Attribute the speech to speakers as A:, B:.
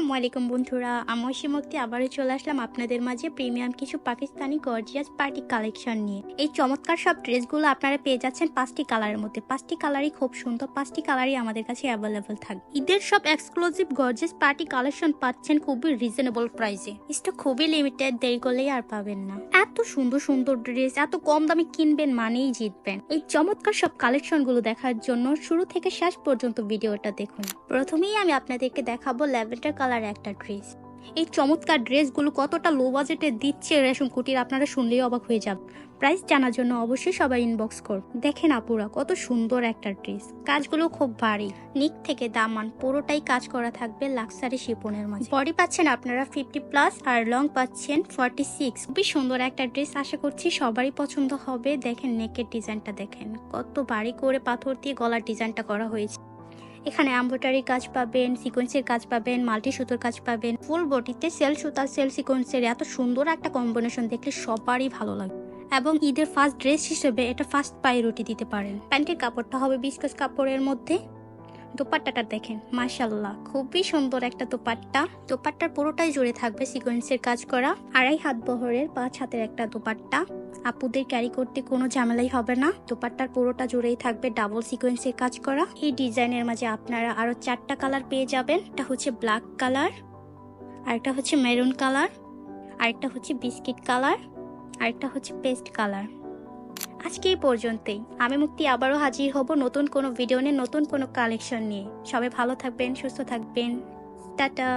A: আসসালামু আলাইকুম বন্ধুরা, আমি ঐশী মুক্তি আবারও চলে আসলাম আপনাদের মাঝে প্রিমিয়াম কিছু পাকিস্তানি গর্জিয়াস পার্টি কালেকশন নিয়ে। এই চমৎকার সব ড্রেসগুলো আপনারা পেয়ে যাচ্ছেন 5টি কালারের মধ্যে। 5টি কালারই খুব সুন্দর, 5টি কালারই আমাদের কাছে অ্যাভেলেবল থাকবে। ঈদের সব এক্সক্লুসিভ গর্জিয়াস পার্টি কালেকশন পাচ্ছেন খুবই রিজনেবল প্রাইসে। স্টক খুবই লিমিটেড, দেরি করলেই আর পাবেন না। এত সুন্দর সুন্দর ড্রেস এত কম দামে কিনবেন মানেই জিতবেন। এই চমৎকার সব কালেকশন গুলো দেখার জন্য শুরু থেকে শেষ পর্যন্ত ভিডিওটা দেখুন। প্রথমেই আমি আপনাদেরকে দেখাবো ল্যাভেন্ডার কালার একটা ড্রেস। এই চমৎকার ড্রেসগুলো কতটা লো বাজেটে দিচ্ছে রেশম কুটির, আপনারা শুনলেই অবাক হয়ে যান। প্রাইস জানার জন্য অবশ্যই সবাই ইনবক্স করুন। দেখেন আপুরা, কত সুন্দর একটা ড্রেস, কাজগুলো খুব ভারী, নিক থেকে দামান পুরোটাই কাজ করা থাকবে লাক্সারি শিপনের মাঝে। বডি পাচ্ছেন আপনারা 50+ আর লং পাচ্ছেন 46। খুবই সুন্দর একটা ড্রেস, আশা করছি সবারই পছন্দ হবে। দেখেন নেকের ডিজাইনটা, দেখেন কত ভারী করে পাথর দিয়ে গলার ডিজাইনটা করা হয়েছে। এখানে এমব্রয়ডারি কাজ পাবেন, সিকোয়েন্সের কাজ পাবেন, মাল্টি সুতোর কাজ পাবেন। ফুল বডিতে সেল সুতা সেল সিকোয়েন্সের এত সুন্দর একটা কম্বিনেশন দেখলে সবারই ভালো লাগে। এবং ঈদের ফার্স্ট ড্রেস হিসেবে এটা ফার্স্ট প্রায়োরিটি দিতে পারেন। প্যান্টের কাপড়টা হবে বিস্কাস কাপড়ের মধ্যে। দোপাট্টাটা দেখেন, মাশাআল্লাহ খুবই সুন্দর একটা দোপাট্টা। দোপাট্টার পুরোটাই জুড়ে থাকবে সিকোয়েন্সের কাজ করা। 2.5 হাত বহরের 5 হাতের একটা দোপাট্টা। আপুদের ক্যারি করতে কোনো ঝামেলাই হবে না। দোপাট্টার পুরোটা জুড়েই থাকবে ডাবল সিকোয়েন্সের কাজ করা। এই ডিজাইনের মাঝে আপনারা আরো 4টা কালার পেয়ে যাবেন। একটা হচ্ছে ব্ল্যাক কালার, আরেকটা হচ্ছে মেরুন কালার, আরেকটা হচ্ছে বিস্কিট কালার, আরেকটা হচ্ছে পেস্ট কালার। আজকে এই পর্যন্তই। আমি মুক্তি আবারও হাজির হব নতুন কোনো ভিডিও নিয়ে, নতুন কোনো কালেকশন নিয়ে। সবাই ভালো থাকবেন, সুস্থ থাকবেন। টাটা।